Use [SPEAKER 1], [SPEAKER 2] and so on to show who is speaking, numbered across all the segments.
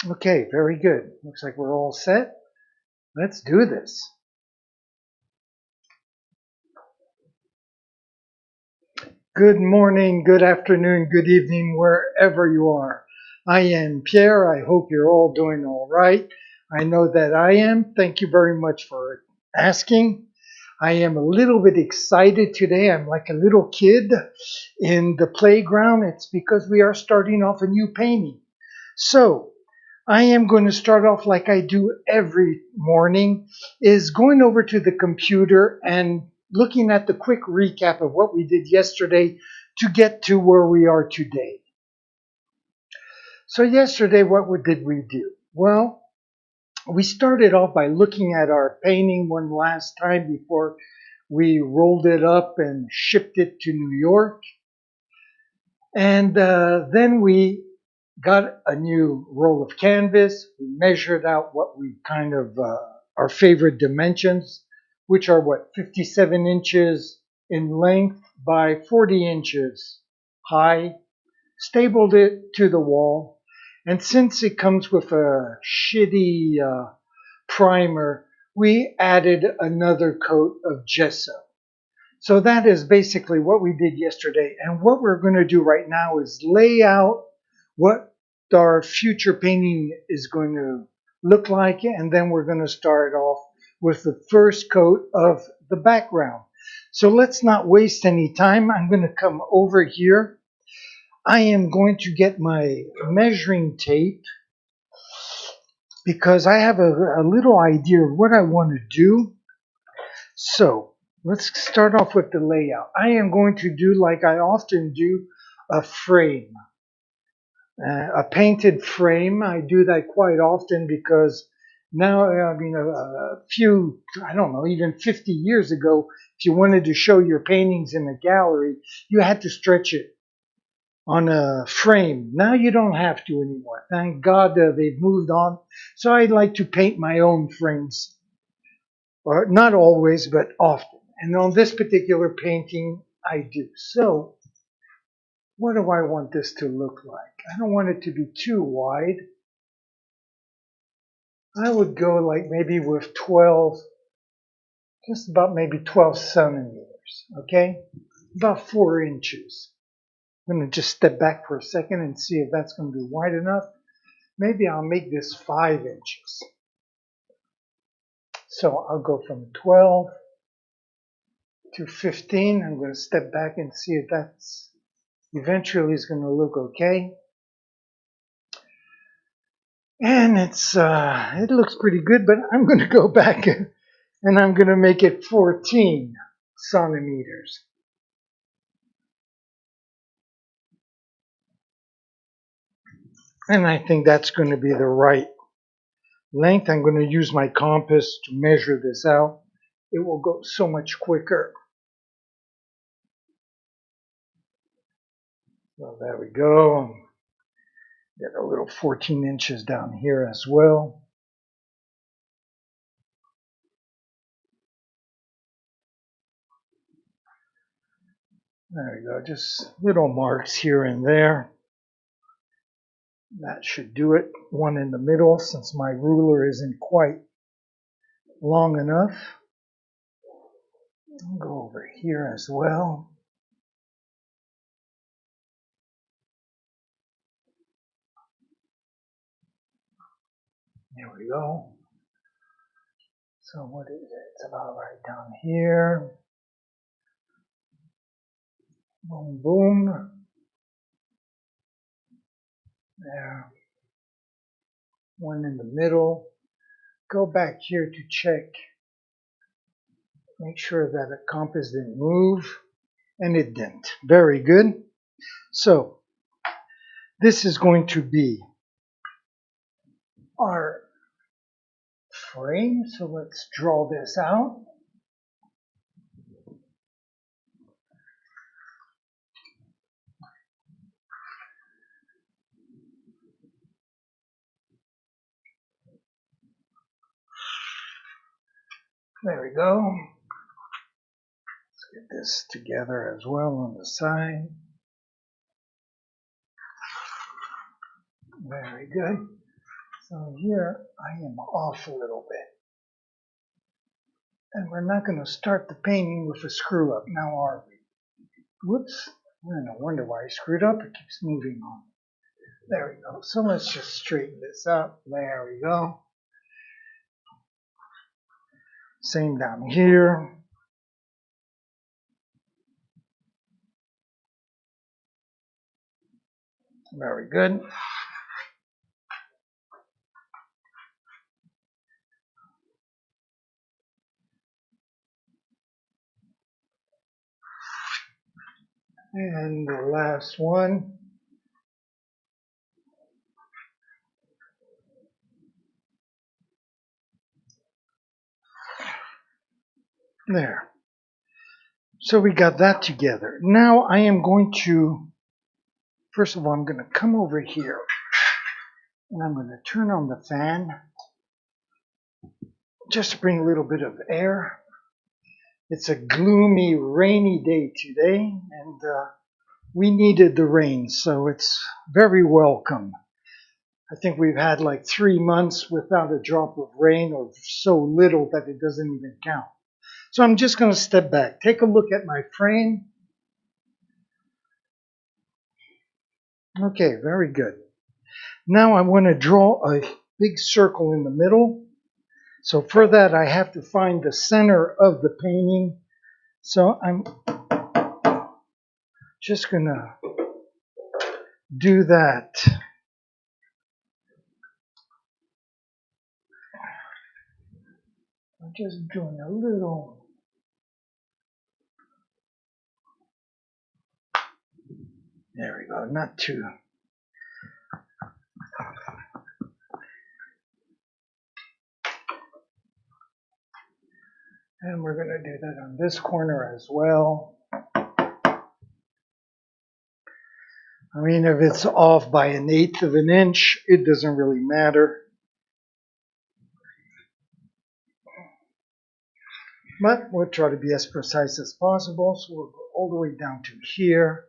[SPEAKER 1] Okay, very good. Looks like we're all set. Let's do this. Good morning, good afternoon, good evening, wherever you are. I am Pierre. I hope you're all doing all right. I know that I am. Thank you very much for asking. I am a little bit excited today. I'm like a little kid in the playground. It's because we are starting off a new painting. So, I am going to start off like I do every morning, is going over to the computer and looking at the quick recap of what we did yesterday to get to where we are today. So yesterday, what did we do? Well, we started off by looking at our painting one last time before we rolled it up and shipped it to New York. And then we got a new roll of canvas. We measured out what we kind of, our favorite dimensions, which are what, 57 inches in length by 40 inches high, stapled it to the wall. And since it comes with a shitty primer, we added another coat of gesso. So that is basically what we did yesterday. And what we're going to do right now is lay out what our future painting is going to look like. And then we're going to start off with the first coat of the background. So let's not waste any time. I'm going to come over here. I am going to get my measuring tape because I have a little idea of what I want to do. So let's start off with the layout. I am going to do, like I often do, a frame, a painted frame. I do that quite often because now, I mean, a few, I don't know, even 50 years ago, if you wanted to show your paintings in a gallery, you had to stretch it on a frame. Now you don't have to anymore. Thank God they've moved on. So I like to paint my own frames, or not always, but often. And on this particular painting, I do. So, what do I want this to look like? I don't want it to be too wide. I would go like maybe with 12, just about maybe 12 centimeters, okay? About 4 inches. I'm going to just step back for a second and see if that's going to be wide enough. Maybe I'll make this 5 inches. So I'll go from 12 to 15. I'm going to step back and see if that's eventually is going to look okay. And it looks pretty good, but I'm going to go back and I'm going to make it 14 centimeters. And I think that's going to be the right length. I'm going to use my compass to measure this out. It will go so much quicker. So there we go. Get a little 14 inches down here as well. There we go, just little marks here and there. That should do it. One in the middle, since my ruler isn't quite long enough. I'll go over here as well. There we go. So what is it? It's about right down here. Boom, boom. There. One in the middle. Go back here to check. Make sure that the compass didn't move. And it didn't. Very good. So, this is going to be our frame. So let's draw this out. There we go. Let's get this together as well on the side. Very good. So here I am off a little bit. And we're not going to start the painting with a screw up now, are we? Whoops. No wonder why I screwed up. It keeps moving on. There we go. So let's just straighten this up. There we go. Same down here. Very good. And the last one. There. So we got that together. Now I am going to, first of all, I'm going to come over here and I'm going to turn on the fan just to bring a little bit of air. It's a gloomy, rainy day today, and we needed the rain, so it's very welcome. I think we've had like 3 months without a drop of rain, or so little that it doesn't even count. So I'm just going to step back. Take a look at my frame. Okay, very good. Now I want to draw a big circle in the middle. So for that, I have to find the center of the painting. So I'm just going to do that. I'm just doing a little. There we go, not too. And we're going to do that on this corner as well. I mean, if it's off by 1/8 of an inch, it doesn't really matter. But we'll try to be as precise as possible. So we'll go all the way down to here.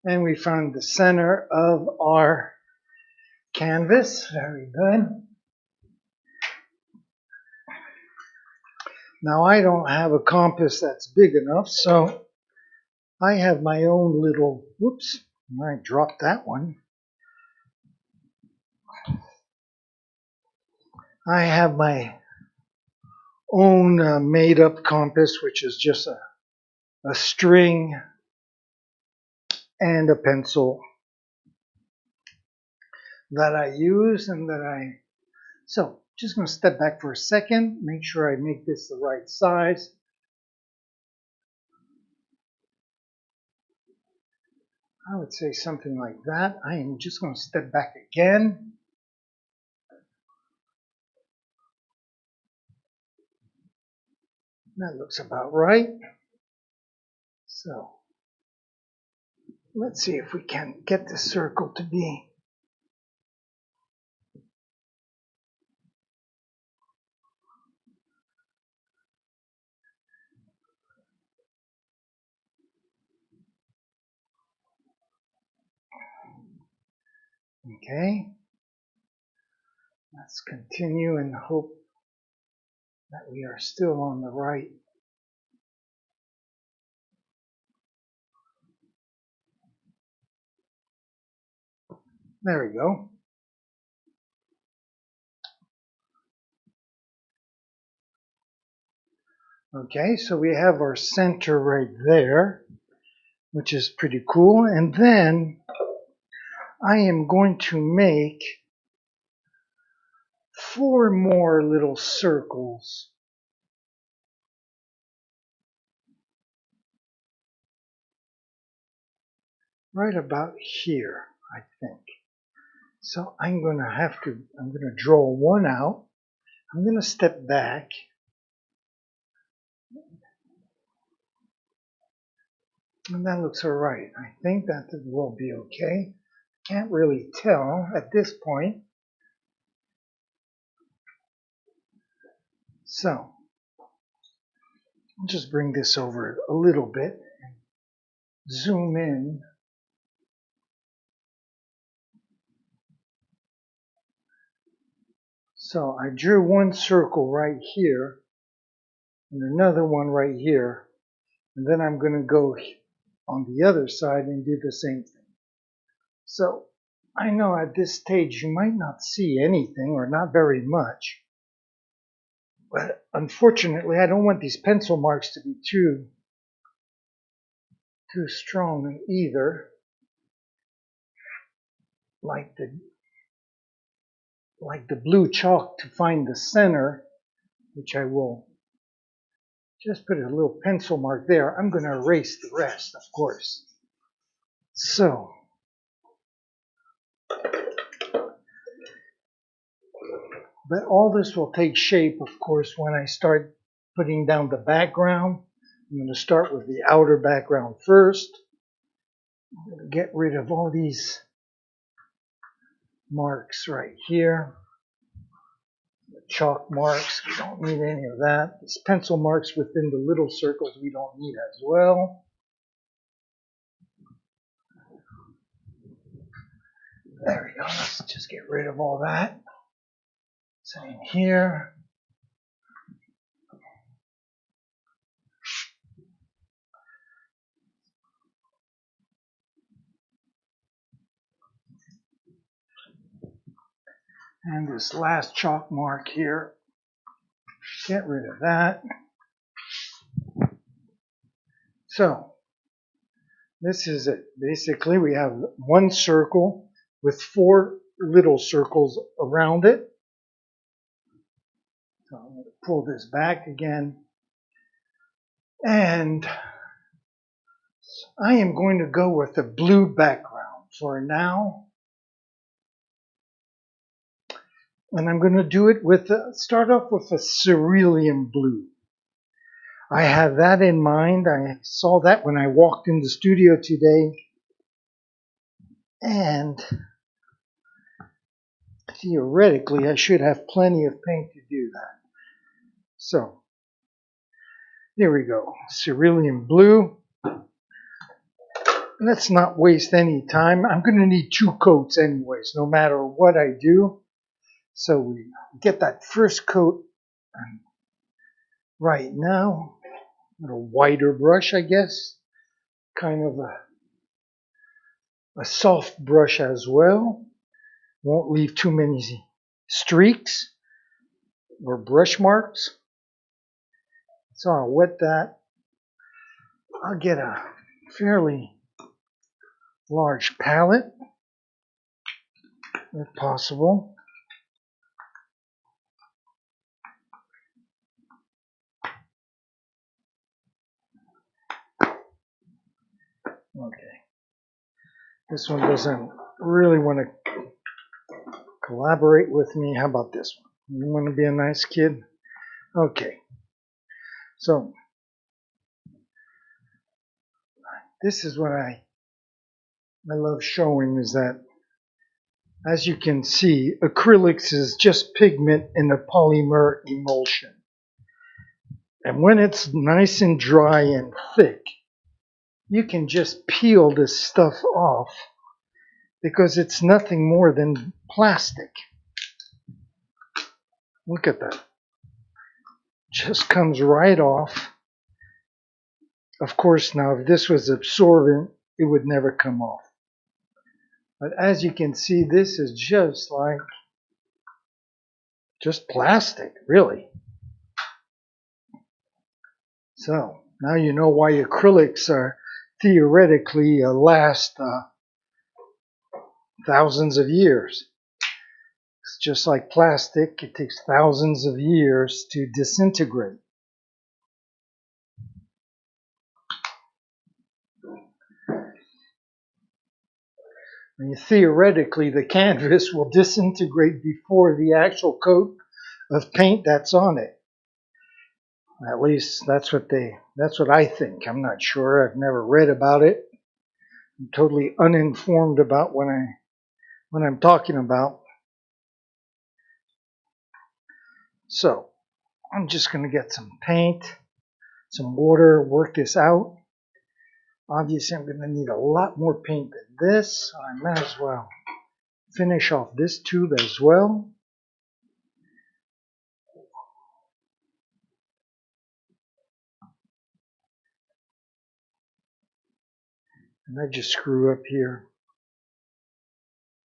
[SPEAKER 1] And we found the center of our canvas. Very good. Now I don't have a compass that's big enough, so I have my own little, whoops, I dropped that one. I have my own made-up compass, which is just a string and a pencil that I use and that I... So, just going to step back for a second, make sure I make this the right size. I would say something like that. I am just going to step back again. That looks about right. So, let's see if we can get the circle to be... Okay. Let's continue and hope that we are still on the right. There we go. Okay, so we have our center right there, which is pretty cool. And then I am going to make 4 more little circles. Right about here, I think. So I'm going to draw one out. I'm going to step back. And that looks all right. I think that will be okay. Can't really tell at this point. So, I'll just bring this over a little bit and zoom in. So I drew one circle right here and another one right here, and then I'm going to go on the other side and do the same thing. So I know at this stage you might not see anything or not very much, but unfortunately I don't want these pencil marks to be too strong either, like the blue chalk to find the center, which I will just put a little pencil mark there. I'm going to erase the rest, of course. So but all this will take shape, of course, when I start putting down the background. I'm going to start with the outer background first. I'm going to get rid of all these marks right here. The chalk marks, we don't need any of that. These pencil marks within the little circles we don't need as well. There we go. Let's just get rid of all that. Same here. And this last chalk mark here, get rid of that. So, this is it. Basically, we have one circle with 4 little circles around it. So I'm going to pull this back again. And I am going to go with a blue background for now. And I'm going to do it with, start off with a cerulean blue. I have that in mind. I saw that when I walked in the studio today. And theoretically, I should have plenty of paint to do that. So, here we go. Cerulean blue. Let's not waste any time. I'm going to need 2 coats anyways, no matter what I do. So we get that first coat right now. A little wider brush, I guess. Kind of a soft brush as well. Won't leave too many streaks or brush marks. So I'll wet that. I'll get a fairly large palette, if possible. Okay. This one doesn't really want to collaborate with me. How about this one? You want to be a nice kid? Okay. So, this is what I love showing, is that, as you can see, acrylics is just pigment in a polymer emulsion. And when it's nice and dry and thick, you can just peel this stuff off because it's nothing more than plastic. Look at that. Just comes right off. Of course, now if this was absorbent, it would never come off. But as you can see, this is just like plastic, really. So now you know why acrylics are theoretically last thousands of years. It's just like plastic. It takes thousands of years to disintegrate. I mean, theoretically, the canvas will disintegrate before the actual coat of paint that's on it. At least that's what I think. I'm not sure. I've never read about it. I'm totally uninformed about what I'm talking about. So I'm just going to get some paint, some water, work this out. Obviously, I'm going to need a lot more paint than this, so I might as well finish off this tube as well. And I just screw up here.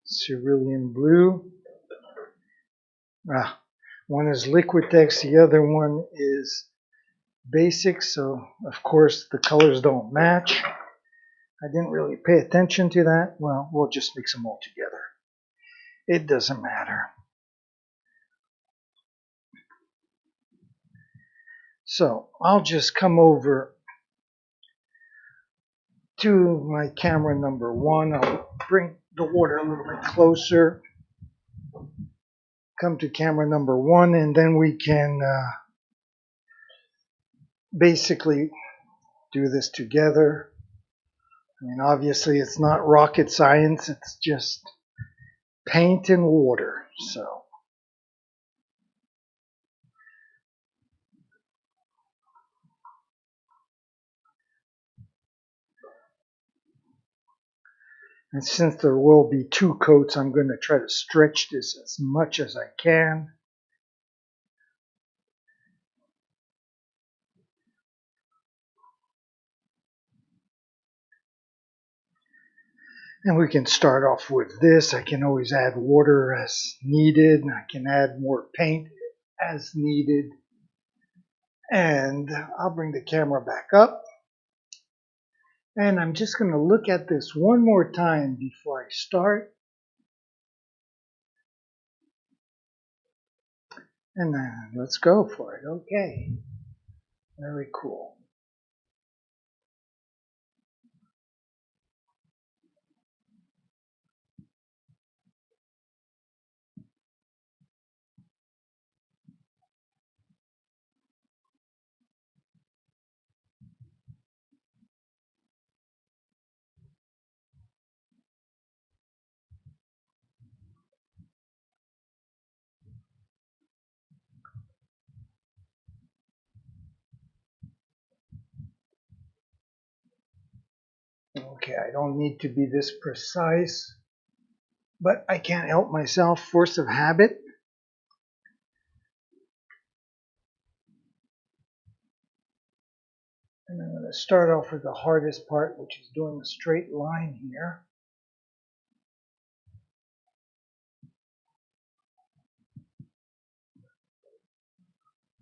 [SPEAKER 1] Cerulean blue. One is Liquitex, the other one is basic, so of course the colors don't match. I didn't really pay attention to that. Well, we'll just mix them all together. It doesn't matter. So I'll just come over to my camera number 1. I'll bring the water a little bit closer. Come to camera number 1, and then we can basically do this together. I mean, obviously it's not rocket science, it's just paint and water. So and since there will be 2 coats, I'm going to try to stretch this as much as I can. And we can start off with this. I can always add water as needed. I can add more paint as needed. And I'll bring the camera back up. And I'm just going to look at this one more time before I start. And then let's go for it. Okay. Very cool. Okay, I don't need to be this precise, but I can't help myself. Force of habit. And I'm going to start off with the hardest part, which is doing a straight line here.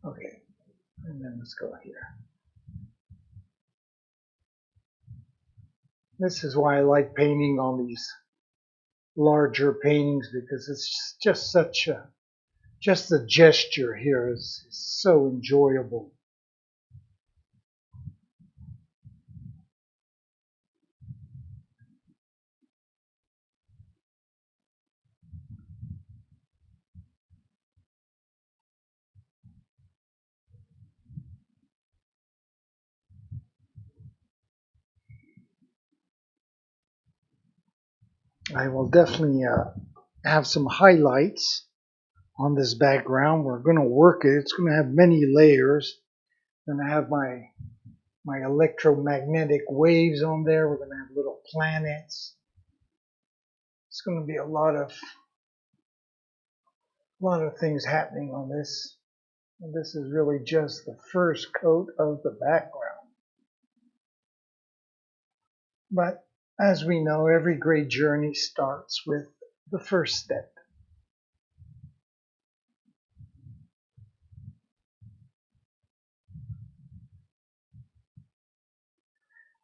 [SPEAKER 1] Okay, and then let's go here. This is why I like painting on these larger paintings, because it's just such a, just the gesture here is so enjoyable. I will definitely have some highlights on this background. We're going to work it. It's going to have many layers. I'm going to have my electromagnetic waves on there. We're going to have little planets. It's going to be a lot of things happening on this. And this is really just the first coat of the background. But as we know, every great journey starts with the first step.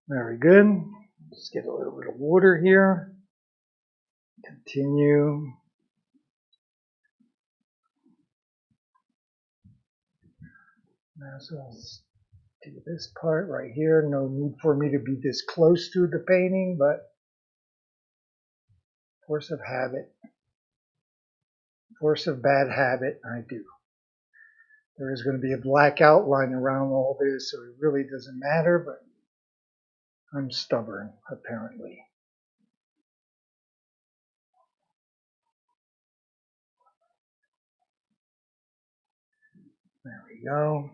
[SPEAKER 1] Very good. Just get a little bit of water here. Continue. Now, so let's do this part right here. No need for me to be this close to the painting, but force of habit. Force of bad habit, I do. There is going to be a black outline around all this, so it really doesn't matter, but I'm stubborn, apparently. There we go.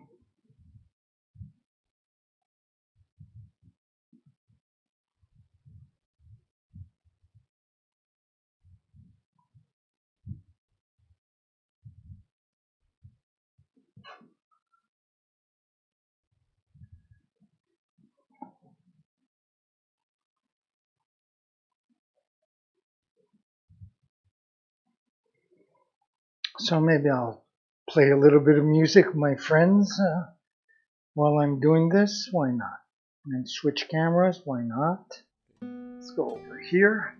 [SPEAKER 1] So maybe I'll play a little bit of music with my friends while I'm doing this. Why not? And switch cameras. Why not? Let's go over here.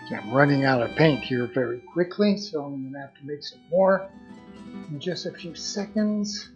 [SPEAKER 1] I'm running out of paint here very quickly, so I'm going to have to make some more in just a few seconds.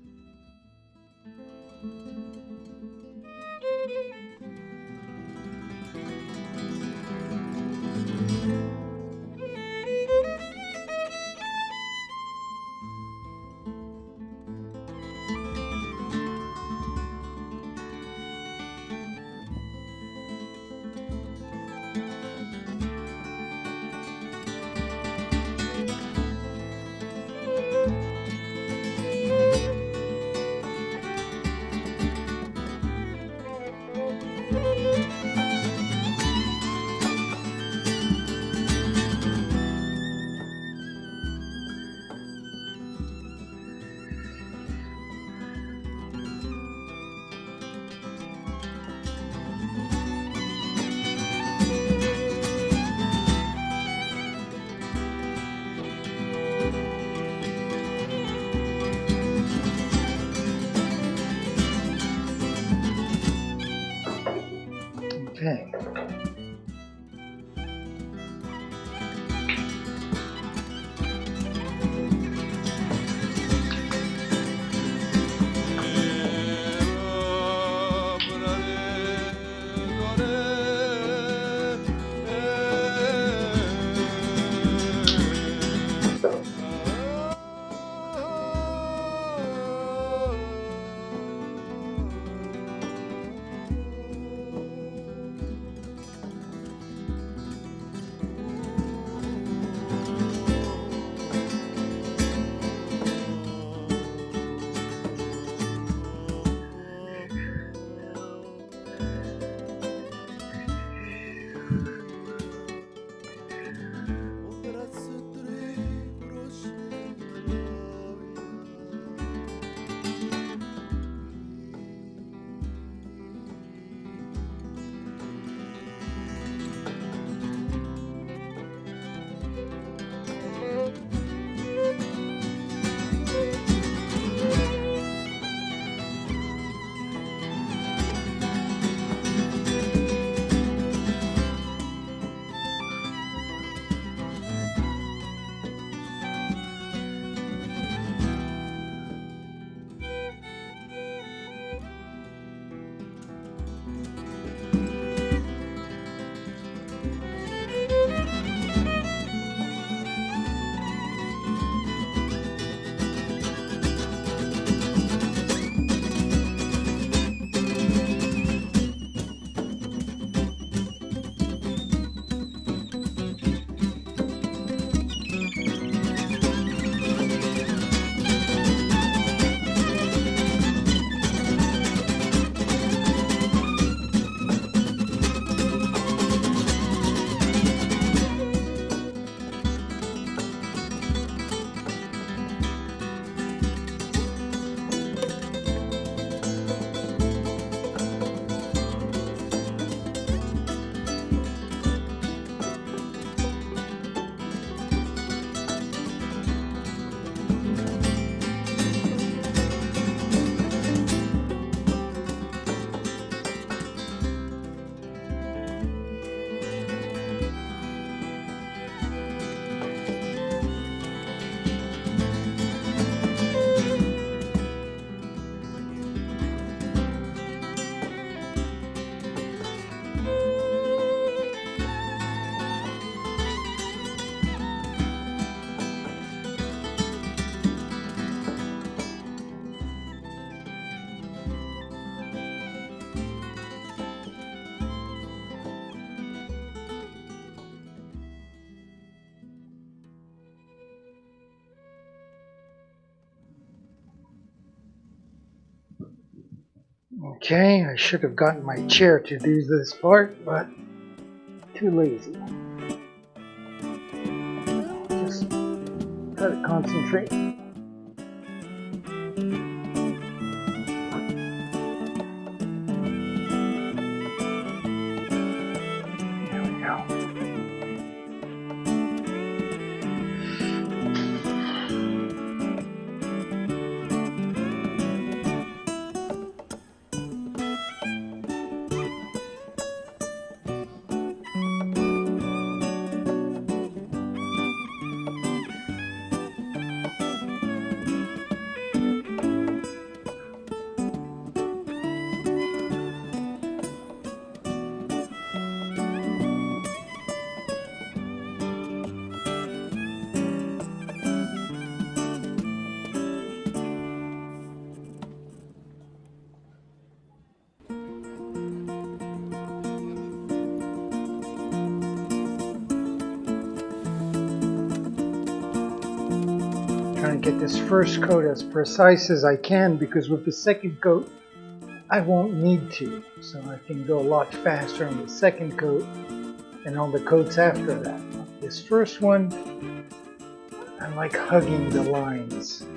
[SPEAKER 1] Okay, I should have gotten my chair to do this part, but too lazy. Just try to concentrate. There we go. Trying to get this first coat as precise as I can, because with the second coat I won't need to, so I can go a lot faster on the second coat and on the coats after that. This first one, I like hugging the lines.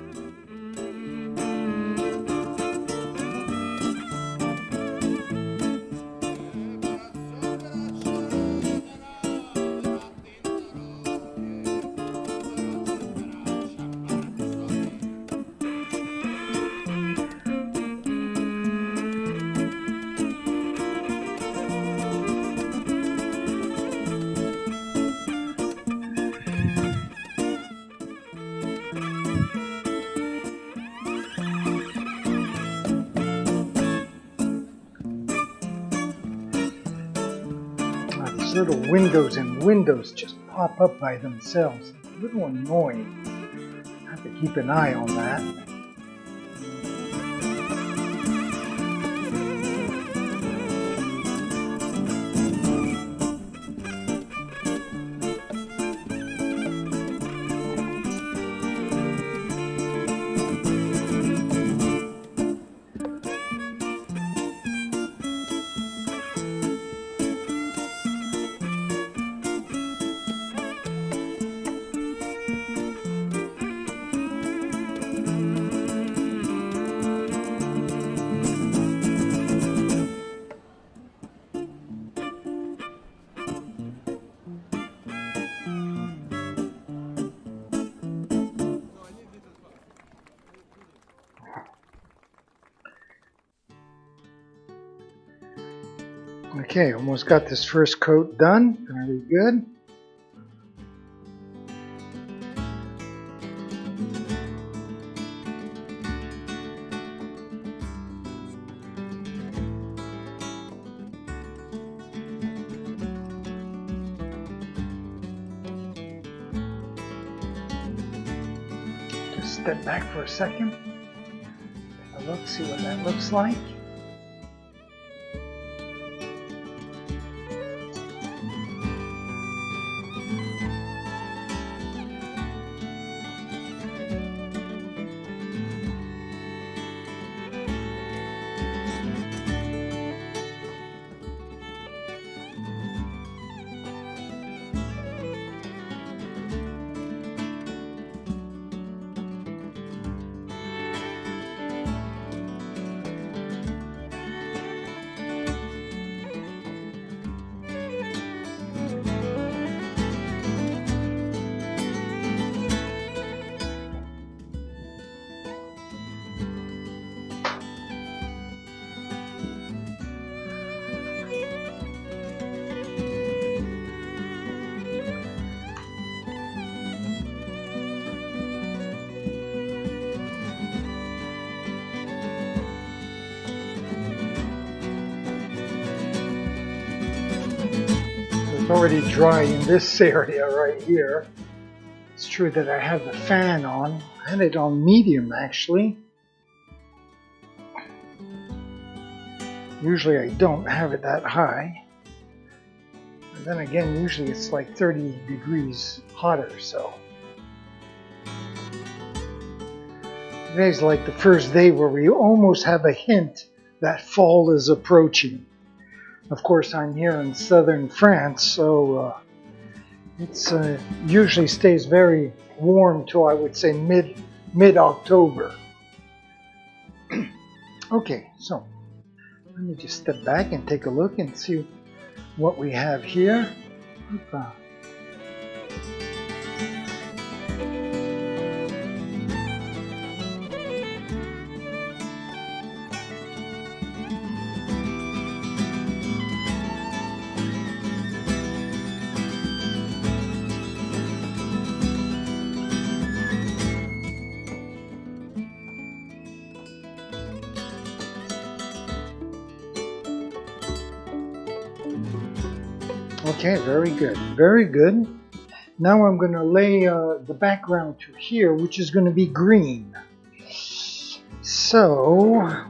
[SPEAKER 1] Little windows and windows just pop up by themselves. It's a little annoying. I have to keep an eye on that. Okay, almost got this first coat done. Very good. Just step back for a second. Take a look, see what that looks like. It's already dry in this area right here. It's true that I have the fan on. I had it on medium actually. Usually I don't have it that high. And then again, usually it's like 30 degrees hotter, so. Today's like the first day where we almost have a hint that fall is approaching. Of course, I'm here in southern France, so it's usually stays very warm till I would say mid-October. Okay, so let me just step back and take a look and see what we have here. Okay, very good, very good. Now I'm going to lay the background to here, which is going to be green. So,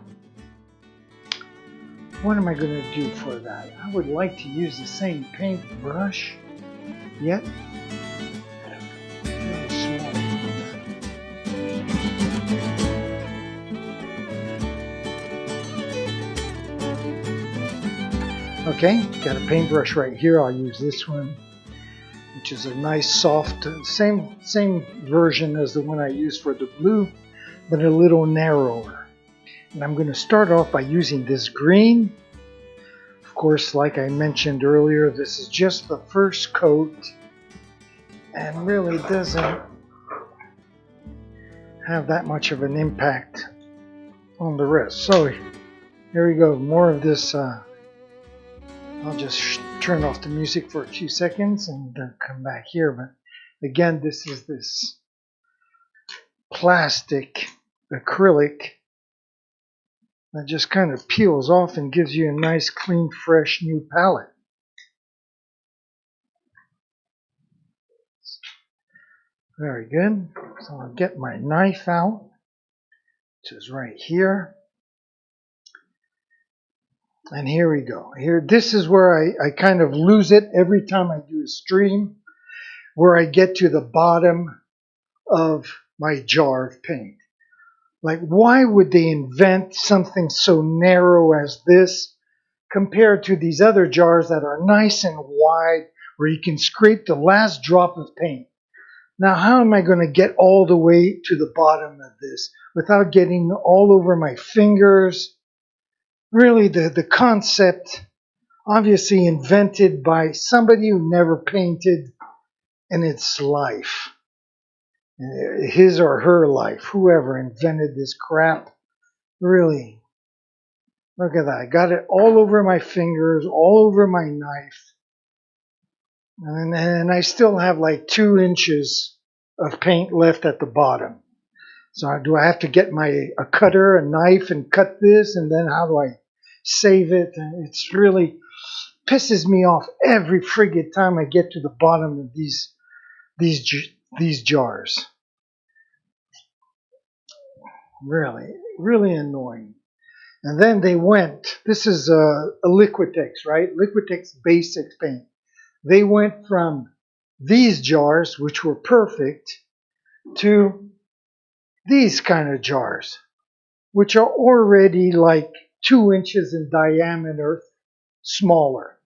[SPEAKER 1] what am I going to do for that? I would like to use the same paintbrush, yet very small. Okay, got a paintbrush right here. I'll use this one, which is a nice soft, same version as the one I used for the blue, but a little narrower. And I'm going to start off by using this green. Of course, like I mentioned earlier, this is just the first coat and really doesn't have that much of an impact on the rest. So here we go, more of this. I'll just turn off the music for a few seconds and come back here. But again, this is this plastic acrylic that just kind of peels off and gives you a nice, clean, fresh, new palette. Very good. So I'll get my knife out, which is right here. And here we go. Here, this is where I kind of lose it every time I do a stream, where I get to the bottom of my jar of paint. Like, why would they invent something so narrow as this compared to these other jars that are nice and wide, where you can scrape the last drop of paint? Now, how am I going to get all the way to the bottom of this without getting all over my fingers? Really, the concept, obviously invented by somebody who never painted in its life. His or her life, whoever invented this crap. Really, look at that. I got it all over my fingers, all over my knife. And I still have like 2 inches of paint left at the bottom. So do I have to get a cutter, a knife, and cut this? And then how do I save it? And it's really pisses me off every friggin' time I get to the bottom of these jars. Really, really annoying. And then they went, this is a Liquitex, right? Liquitex Basics paint. They went from these jars, which were perfect, to these kind of jars, which are already like 2 inches in diameter smaller,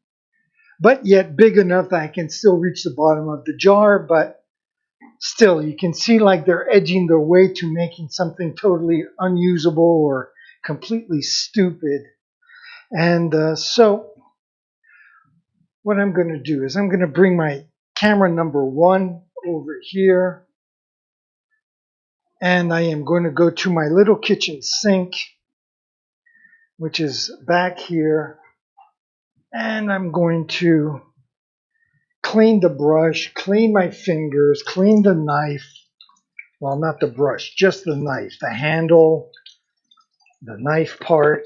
[SPEAKER 1] but yet big enough that I can still reach the bottom of the jar. But still, you can see like they're edging their way to making something totally unusable or completely stupid. And so what I'm going to do is I'm going to bring my camera number 1 over here, and I am going to go to my little kitchen sink, which is back here, and I'm going to clean the brush, clean my fingers, clean the knife. Well, not the brush, just the knife, the handle, the knife part,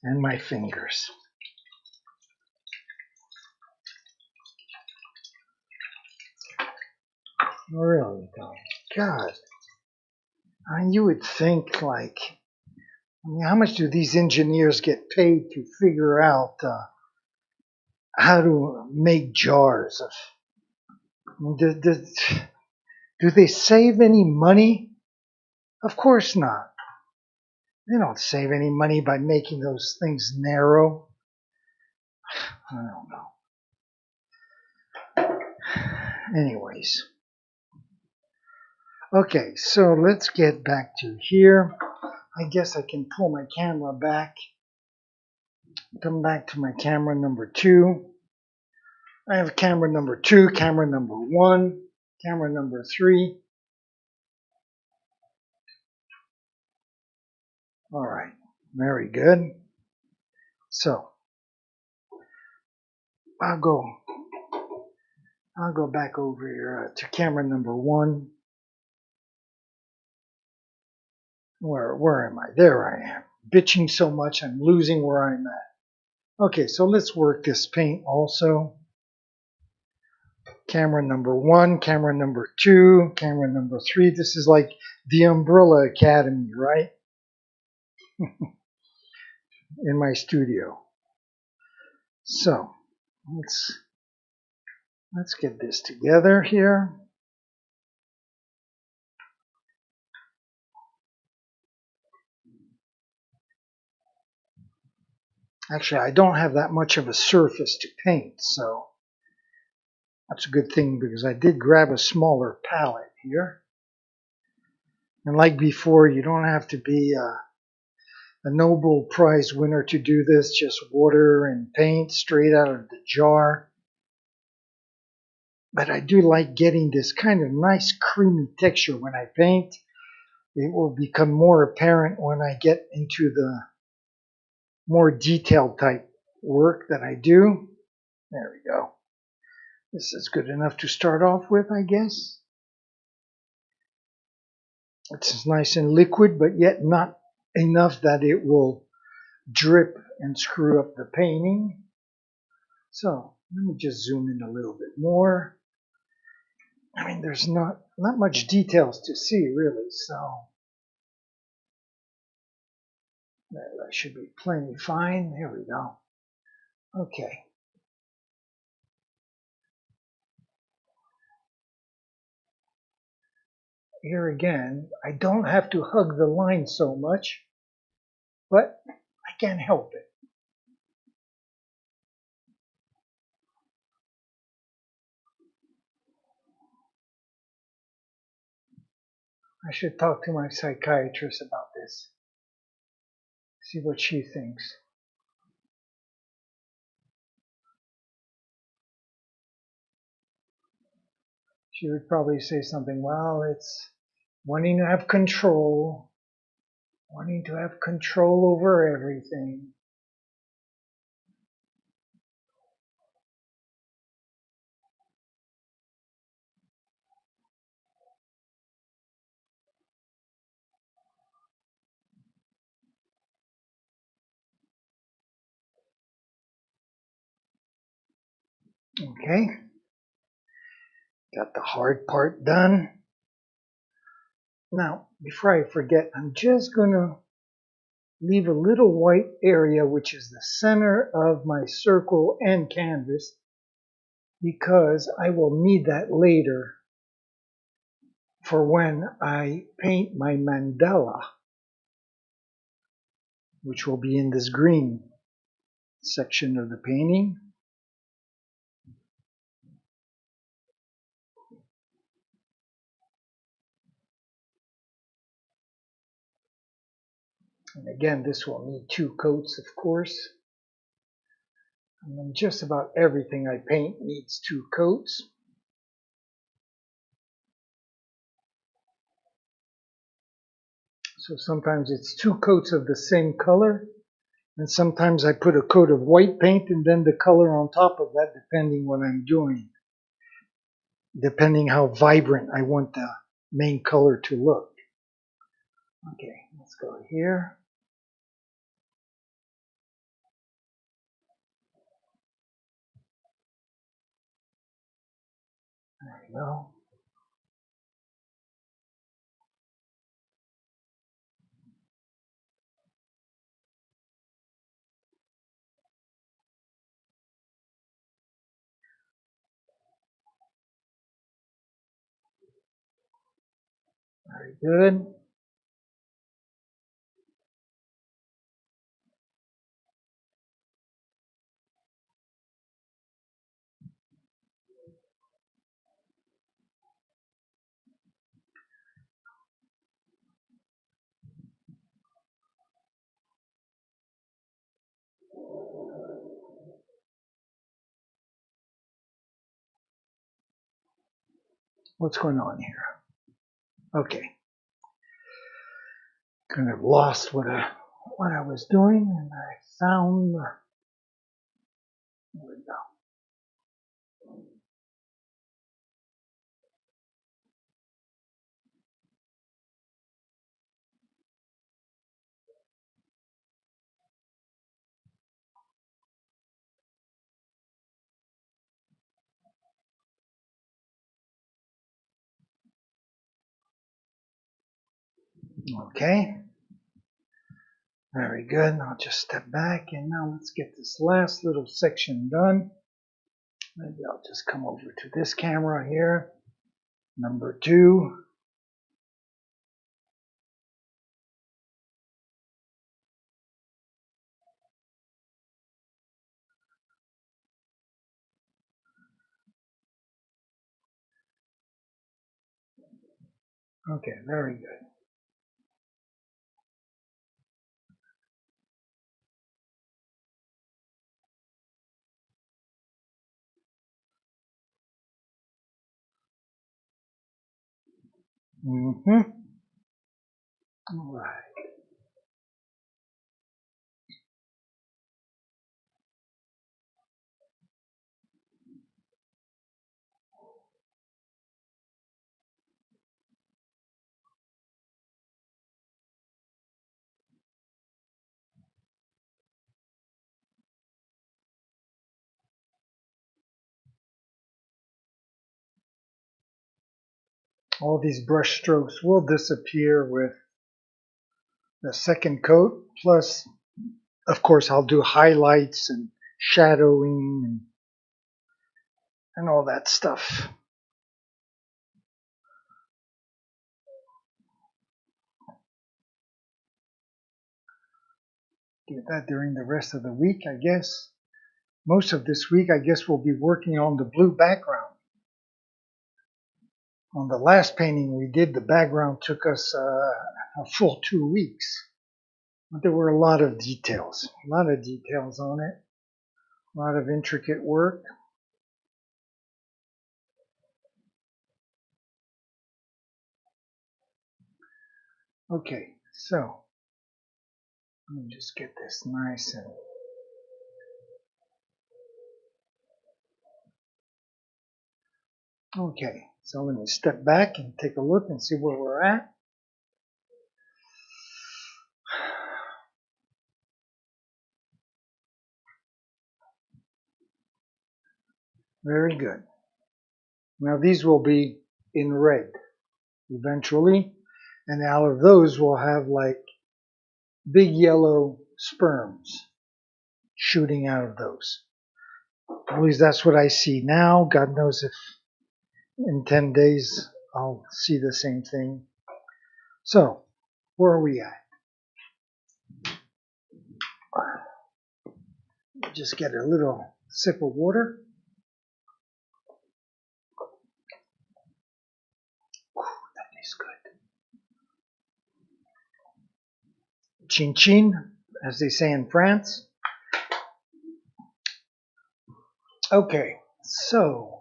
[SPEAKER 1] and my fingers. Really, though. God. I mean, you would think, like, I mean, how much do these engineers get paid to figure out how to make jars? I mean, do they save any money? Of course not. They don't save any money by making those things narrow. I don't know. Anyways. Okay, so let's get back to here. I guess I can pull my camera back. Come back to my camera number 2. I have camera number 2, camera number 1, camera number 3. All right, very good. So I'll go back over here to camera number 1. Where am I? There I am. Bitching so much I'm losing where I'm at. Okay, so let's work this paint also. Camera number 1, camera number 2, camera number 3. This is like the Umbrella Academy, right? In my studio. So let's get this together here. Actually, I don't have that much of a surface to paint, so that's a good thing because I did grab a smaller palette here. And like before, you don't have to be a Nobel Prize winner to do this, just water and paint straight out of the jar. But I do like getting this kind of nice creamy texture when I paint. It will become more apparent when I get into the more detailed type work that I do. There we go. This is good enough to start off with, I guess. It's nice and liquid, but yet not enough that it will drip and screw up the painting. So let me just zoom in a little bit more. I mean, there's not much details to see, really, so that should be plenty fine. There we go. Okay. Here again, I don't have to hug the line so much, but I can't help it. I should talk to my psychiatrist about this. See what she thinks. She would probably say something, well, it's wanting to have control over everything. Okay. Got the hard part done. Now, before I forget, I'm just going to leave a little white area, which is the center of my circle and canvas, because I will need that later for when I paint my mandala, which will be in this green section of the painting. And again, this will need 2 coats, of course. And then just about everything I paint needs 2 coats. So sometimes it's 2 coats of the same color, and sometimes I put a coat of white paint and then the color on top of that, depending what I'm doing, depending how vibrant I want the main color to look. Okay, let's go here. There we go. Very good. What's going on here? Okay. Kind of lost what I was doing, and I found. There we go. Okay. Very good. I'll just step back, and now let's get this last little section done. Maybe I'll just come over to this camera here. Number 2. Okay, very good. All right. All these brush strokes will disappear with the second coat. Plus, of course, I'll do highlights and shadowing and all that stuff. Do that during the rest of the week, I guess. Most of this week, I guess, we'll be working on the blue background. On the last painting we did, the background took us a full 2 weeks. But there were a lot of details on it, a lot of intricate work. Okay, so let me just get this nice and okay. So let me step back and take a look and see where we're at. Very good. Now these will be in red eventually, and out of those we'll have like big yellow sperms shooting out of those. At least that's what I see now. God knows if in 10 days I'll see the same thing. So, where are we at? Just get a little sip of water. That is good. Chin chin, as they say in France. Okay, so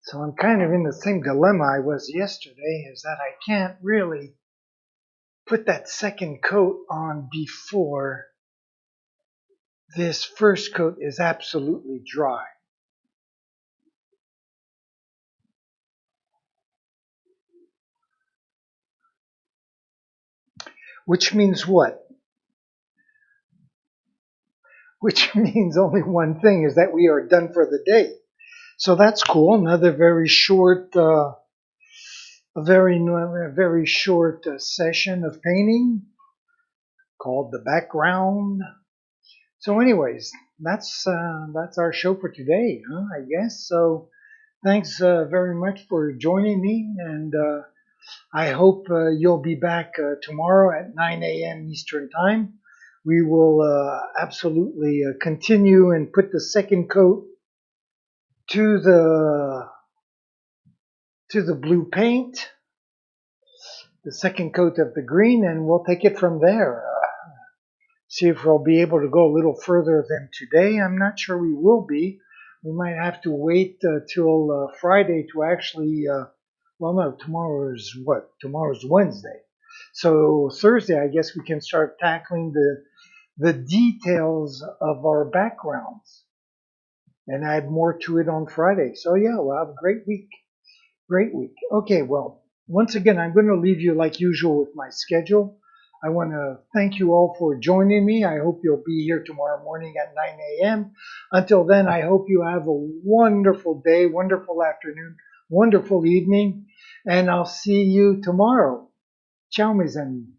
[SPEAKER 1] So I'm kind of in the same dilemma I was yesterday, is that I can't really put that second coat on before this first coat is absolutely dry. Which means what? Which means only one thing, is that we are done for the day. So that's cool. Another very short, very short session of painting called the background. So, anyways, that's our show for today, huh? I guess. So, thanks very much for joining me, and I hope you'll be back tomorrow at 9 a.m. Eastern Time. We will absolutely continue and put the second coat to the to the blue paint, the second coat of the green, and we'll take it from there. See if we'll be able to go a little further than today. I'm not sure we will be. We might have to wait till Friday to actually, well, no, tomorrow's what? Tomorrow's Wednesday. So Thursday, I guess we can start tackling the details of our backgrounds and add more to it on Friday. So yeah, we'll have a great week. Great week. Okay, well, once again, I'm going to leave you like usual with my schedule. I want to thank you all for joining me. I hope you'll be here tomorrow morning at 9 a.m. Until then, I hope you have a wonderful day, wonderful afternoon, wonderful evening, and I'll see you tomorrow. Ciao, mes amis.